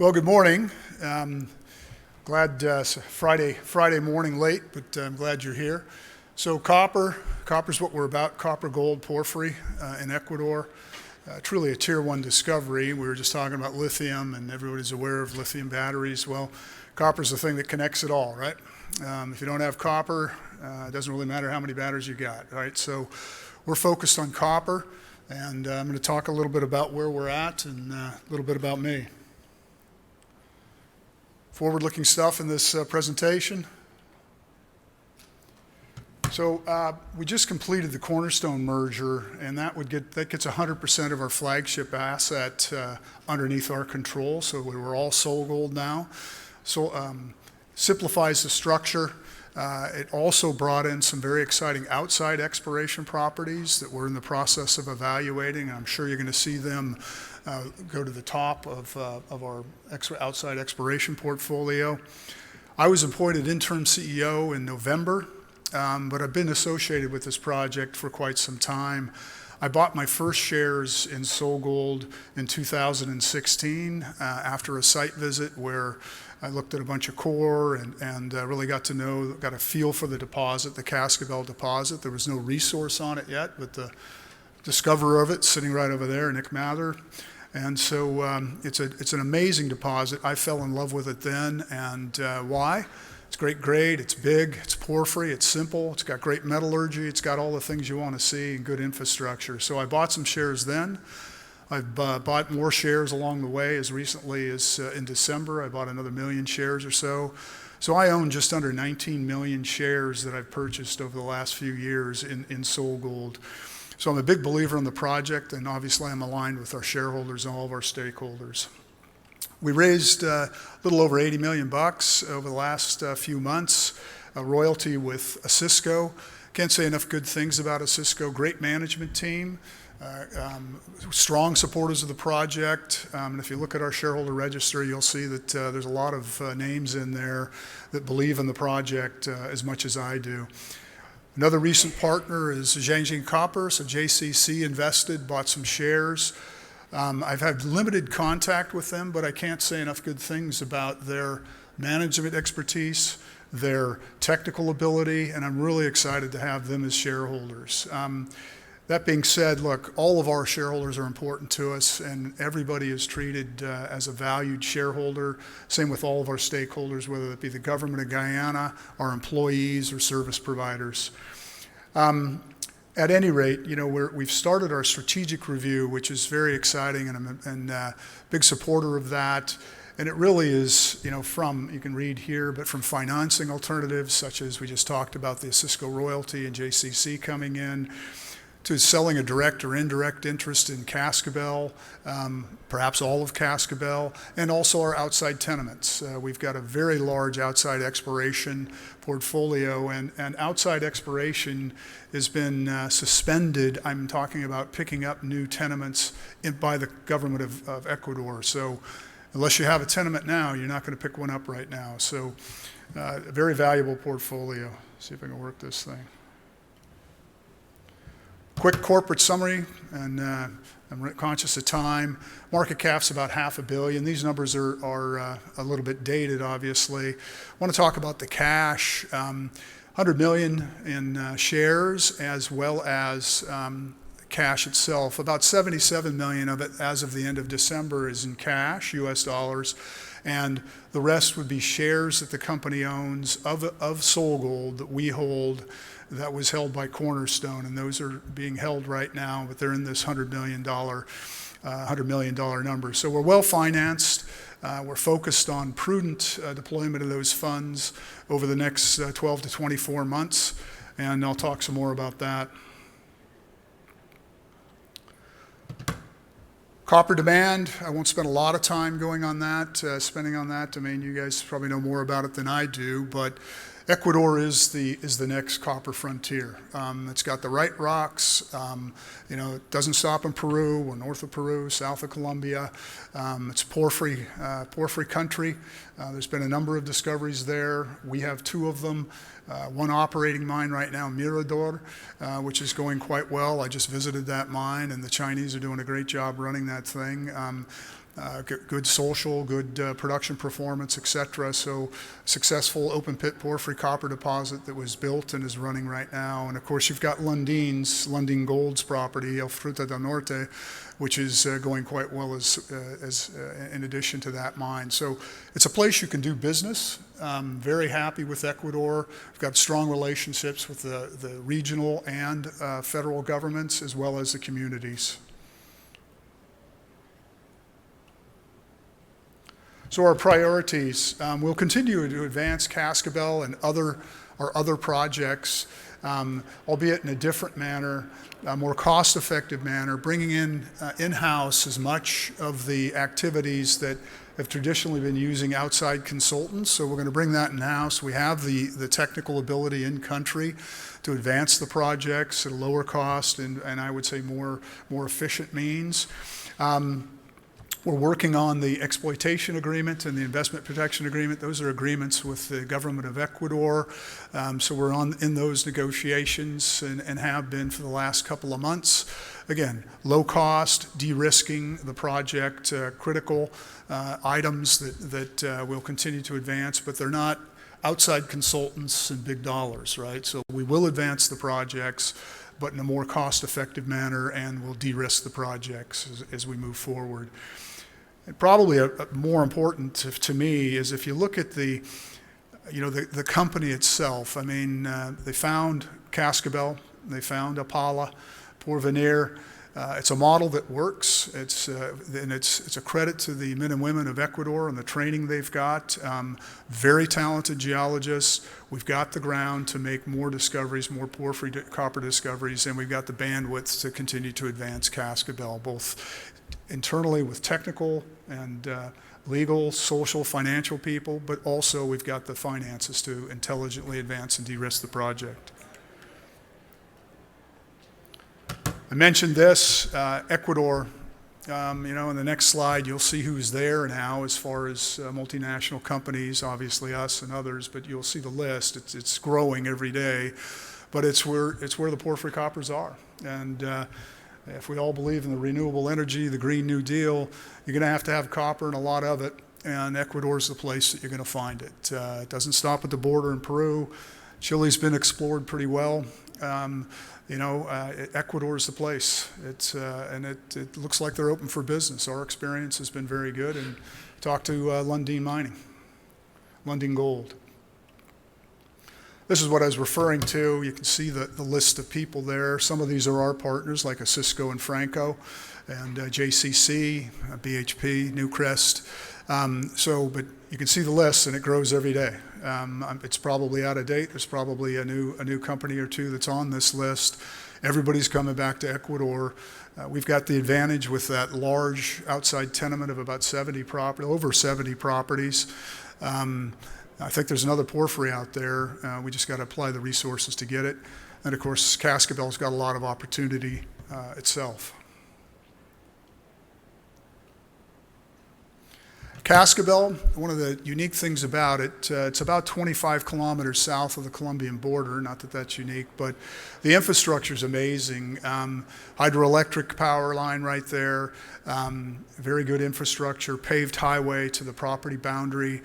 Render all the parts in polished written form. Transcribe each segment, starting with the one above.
Well, good morning. Glad Friday morning late, but I'm glad you're here. So copper's what we're about. Copper, gold, porphyry in Ecuador. Truly a tier 1 discovery. We were just talking about lithium, and everybody's aware of lithium batteries. Well, copper's the thing that connects it all, right? If you don't have copper, it doesn't really matter how many batteries you got, right? So we're focused on copper, and I'm going to talk a little bit about where we're at and a little bit about me. Forward-looking stuff in this presentation. So we just completed the Cornerstone merger, and that gets 100% of our flagship asset underneath our control. So we're all SolGold now. So simplifies the structure. It also brought in some very exciting outside exploration properties that we're in the process of evaluating. I'm sure you're going to see them go to the top of our outside exploration portfolio. I was appointed interim CEO in November, but I've been associated with this project for quite some time. I bought my first shares in SolGold in 2016 after a site visit where I looked at a bunch of core and really got a feel for the deposit, the Cascabel deposit. There was no resource on it yet, but the discoverer of it sitting right over there, Nick Mather. And so it's an amazing deposit. I fell in love with it then, and why? It's great grade, it's big, it's porphyry, it's simple, it's got great metallurgy, it's got all the things you want to see and good infrastructure. So I bought some shares then. I've bought more shares along the way as recently as in December. I bought another 1 million shares or so. So I own just under 19 million shares that I've purchased over the last few years in SolGold. So I'm a big believer in the project, and obviously I'm aligned with our shareholders and all of our stakeholders. We raised a little over $80 million over the last few months, a royalty with Cisco. Can't say enough good things about Cisco. Great management team, strong supporters of the project. And if you look at our shareholder register, you'll see that there's a lot of names in there that believe in the project as much as I do. Another recent partner is Zhangjiang Copper, so JCC invested, bought some shares. I've had limited contact with them, but I can't say enough good things about their management expertise, their technical ability, and I'm really excited to have them as shareholders. That being said, look, all of our shareholders are important to us, and everybody is treated as a valued shareholder. Same with all of our stakeholders, whether it be the government of Guyana, our employees, or service providers. At any rate, you know, we've started our strategic review, which is very exciting, and I'm a big supporter of that. And it really is, you know, you can read here, but from financing alternatives, such as we just talked about the Cisco royalty and JCC coming in, to selling a direct or indirect interest in Cascabel, perhaps all of Cascabel, and also our outside tenements. We've got a very large outside exploration portfolio, and outside exploration has been suspended. I'm talking about picking up new tenements by the government of Ecuador. So unless you have a tenement now, you're not going to pick one up right now. So a very valuable portfolio. See if I can work this thing. Quick corporate summary, and I'm conscious of time. Market cap's about $500 million. These numbers are a little bit dated, obviously. I want to talk about the cash. 100 million in shares, as well as cash itself. About 77 million of it, as of the end of December, is in cash, US dollars, and the rest would be shares that the company owns of SolGold that we hold, that was held by Cornerstone, and those are being held right now, but they're in this $100 million number. So we're well financed. We're focused on prudent deployment of those funds over the next 12 to 24 months, and I'll talk some more about that. Copper demand, I won't spend a lot of time spending on that. I mean, you guys probably know more about it than I do, but Ecuador is the next copper frontier. It's got the right rocks. You know, it doesn't stop in Peru. We're north of Peru, south of Colombia. It's porphyry country. There's been a number of discoveries there. We have 2 of them. One operating mine right now, Mirador, which is going quite well. I just visited that mine, and the Chinese are doing a great job running that thing. good social, good production performance, et cetera. So successful open pit porphyry copper deposit that was built and is running right now. And of course you've got Lundin Gold's property, El Fruta del Norte, which is going quite well as in addition to that mine. So it's a place you can do business. Very happy with Ecuador. We've got strong relationships with the regional and federal governments as well as the communities. So our priorities, we'll continue to advance Cascabel and our other projects, albeit in a different manner, a more cost-effective manner, bringing in-house as much of the activities that have traditionally been using outside consultants. So we're going to bring that in-house. We have the technical ability in-country to advance the projects at a lower cost and I would say more efficient means. We're working on the exploitation agreement and the investment protection agreement. Those are agreements with the government of Ecuador. So we're in those negotiations and have been for the last couple of months. Again, low cost, de-risking the project, critical items that we'll continue to advance, but they're not outside consultants and big dollars, right? So we will advance the projects, but in a more cost-effective manner, and we'll de-risk the projects as we move forward. And probably more important to me is if you look at the company itself. I mean, they found Cascabel, they found Apala, Porvenir. It's a model that works. It's a credit to the men and women of Ecuador and the training they've got. Very talented geologists. We've got the ground to make more discoveries, more porphyry copper discoveries, and we've got the bandwidth to continue to advance Cascabel, both internally with technical and legal, social, financial people, but also we've got the finances to intelligently advance and de-risk the project. I mentioned this, Ecuador. In the next slide, you'll see who's there now as far as multinational companies, obviously us and others, but you'll see the list. It's growing every day, but it's where the porphyry coppers are. And if we all believe in the renewable energy, the Green New Deal, you're going to have copper and a lot of it, and Ecuador's the place that you're going to find it. It doesn't stop at the border in Peru. Chile's been explored pretty well. Ecuador's the place. It looks like they're open for business. Our experience has been very good. And talk to Lundin Gold. This is what I was referring to. You can see the list of people there. Some of these are our partners, like Cisco and Franco, and JCC, BHP, Newcrest. But you can see the list, and it grows every day. It's probably out of date. There's probably a new company or two that's on this list. Everybody's coming back to Ecuador. We've got the advantage with that large outside tenement of about over 70 properties. I think there's another porphyry out there. We just got to apply the resources to get it. And of course, Cascabel's got a lot of opportunity itself. Cascabel, one of the unique things about it, it's about 25 kilometers south of the Colombian border. Not that that's unique, but the infrastructure is amazing. Hydroelectric power line right there, very good infrastructure, paved highway to the property boundary.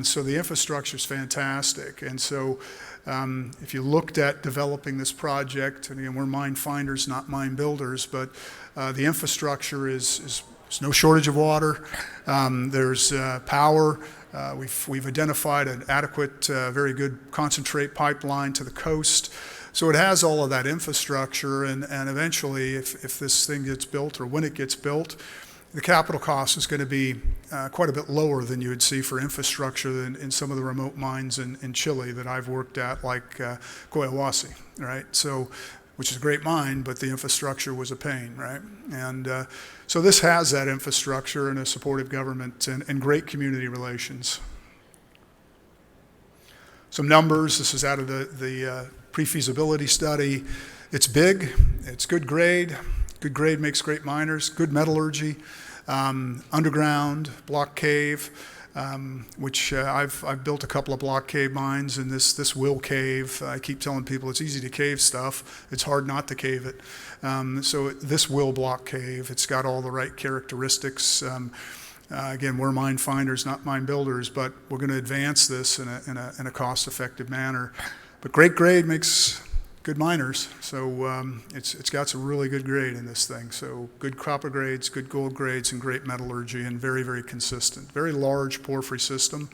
So the infrastructure is fantastic. And so if you looked at developing this project, and again, we're mine finders, not mine builders, but the infrastructure is there's no shortage of water. There's power. We've identified an adequate, very good concentrate pipeline to the coast. So it has all of that infrastructure, and eventually, if this thing gets built or when it gets built, the capital cost is going to be quite a bit lower than you would see for infrastructure in some of the remote mines in Chile that I've worked at, like Collahuasi, right? So, which is a great mine, but the infrastructure was a pain, right? And so this has that infrastructure and a supportive government and great community relations. Some numbers. This is out of the pre-feasibility study. It's big. It's good grade. Good grade makes great miners. Good metallurgy. Underground, block cave. which I've built a couple of block cave mines, and this will cave. I keep telling people it's easy to cave stuff. It's hard not to cave it. So this will block cave. It's got all the right characteristics. Again, we're mine finders, not mine builders, but we're going to advance this in a cost-effective manner. But great grade makes good miners, so it's got some really good grade in this thing. So good copper grades, good gold grades, and great metallurgy, and very, very consistent. Very large porphyry system.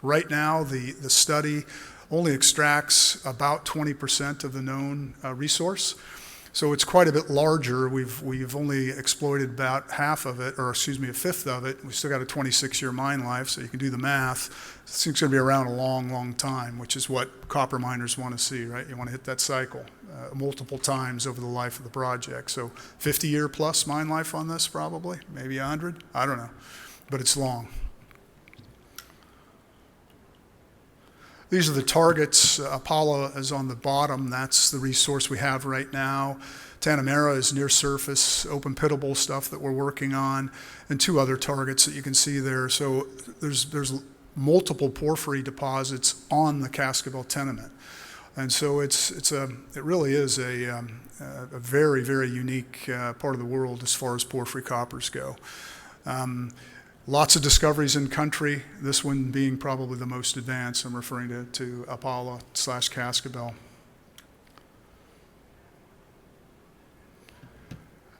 Right now, the study only extracts about 20% of the known resource. So it's quite a bit larger. We've only exploited about half of it, or excuse me, a fifth of it. We've still got a 26-year mine life, so you can do the math. This thing's going to be around a long, long time, which is what copper miners want to see, right? You want to hit that cycle multiple times over the life of the project. So 50-year plus mine life on this, probably, maybe 100. I don't know, but it's long. These are the targets. Apollo is on the bottom. That's the resource we have right now. Tanamera is near surface, open pitable stuff that we're working on, and two other targets that you can see there. So there's multiple porphyry deposits on the Cascabel tenement. And so it really is a very, very unique part of the world as far as porphyry coppers go. Lots of discoveries in country, this one being probably the most advanced. I'm referring to Apollo/Cascabel.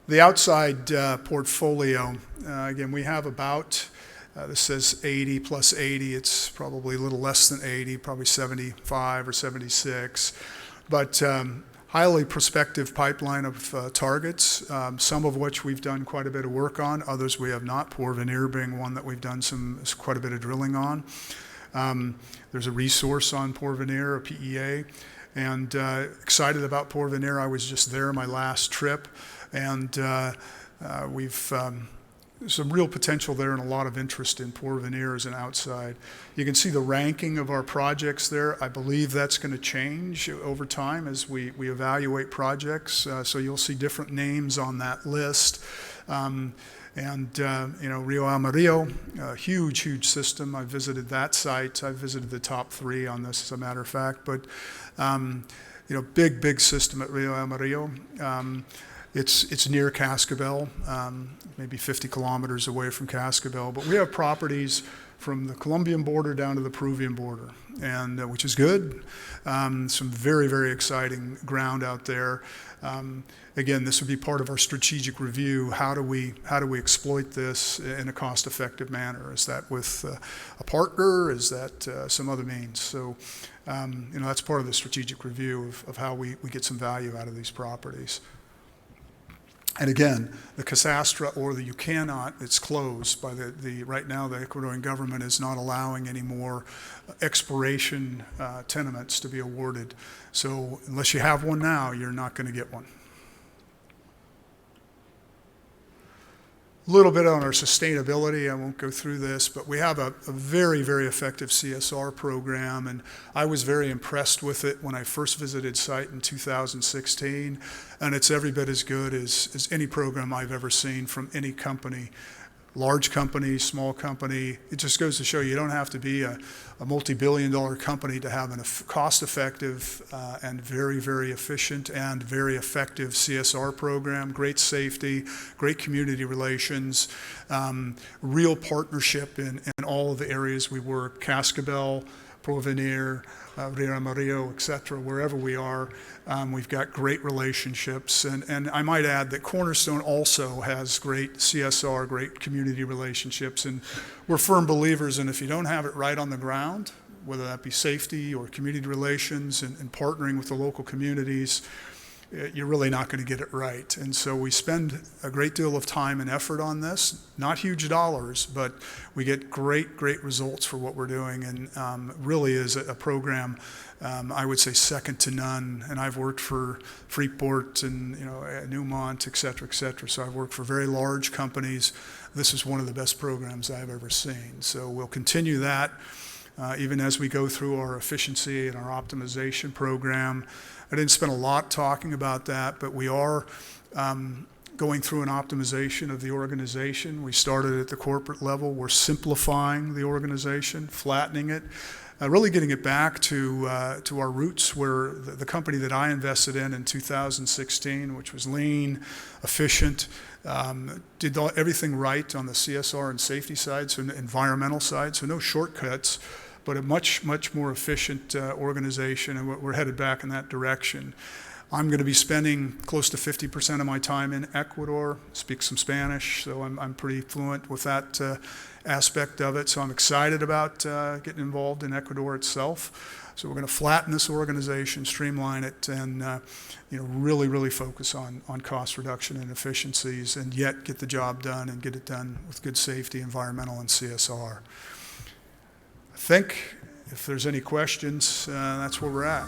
The outside portfolio, again, we have about, this says 80 plus 80. It's probably a little less than 80, probably 75 or 76. But highly prospective pipeline of targets, some of which we've done quite a bit of work on, others we have not, Porvenir being one that we've done quite a bit of drilling on. There's a resource on Porvenir, a PEA, and excited about Porvenir. I was just there my last trip, and we've some real potential there and a lot of interest in Porvenir as an outside. You can see the ranking of our projects there. I believe that's going to change over time as we evaluate projects. So you'll see different names on that list. Rio Amarillo, huge, huge system. I visited that site. I visited the top 3 on this, as a matter of fact. But, big, big system at Rio Amarillo. It's near Cascabel, maybe 50 kilometers away from Cascabel. But we have properties from the Colombian border down to the Peruvian border, and which is good. Some very, very exciting ground out there. Again, this would be part of our strategic review. How do we exploit this in a cost-effective manner? Is that with a partner? Is that some other means? So, that's part of the strategic review of how we get some value out of these properties. And again, the Casastra or the you cannot, it's closed by right now the Ecuadorian government is not allowing any more exploration tenements to be awarded. So unless you have one now, you're not going to get one. A little bit on our sustainability. I won't go through this, but we have a very, very effective CSR program, and I was very impressed with it when I first visited site in 2016, and it's every bit as good as any program I've ever seen from any company. Large company, small company. It just goes to show you don't have to be a multi-billion-dollar company to have a cost-effective and very, very efficient and very effective CSR program. Great safety, great community relations, real partnership in all of the areas we work. Cascabel, Porvenir, Rio Amarillo, et cetera, wherever we are, we've got great relationships. And I might add that Cornerstone also has great CSR, great community relationships. And we're firm believers in if you don't have it right on the ground, whether that be safety or community relations and partnering with the local communities, you're really not going to get it right. And so we spend a great deal of time and effort on this, not huge dollars, but we get great, great results for what we're doing, and really is a program, I would say, second to none. And I've worked for Freeport and Newmont, et cetera, so I've worked for very large companies. This is one of the best programs I've ever seen. So we'll continue that even as we go through our efficiency and our optimization program. I didn't spend a lot talking about that, but we are going through an optimization of the organization. We started at the corporate level. We're simplifying the organization, flattening it, really getting it back to our roots, where the company that I invested in 2016, which was lean, efficient, did everything right on the CSR and safety side, so environmental side, so no shortcuts, but a much more efficient organization, and we're headed back in that direction. I'm going to be spending close to 50% of my time in Ecuador, speak some Spanish, so I'm pretty fluent with that aspect of it. So I'm excited about getting involved in Ecuador itself. So we're going to flatten this organization, streamline it, and really focus on cost reduction and efficiencies, and yet get the job done and get it done with good safety, environmental, and CSR. I think if there's any questions, that's where we're at.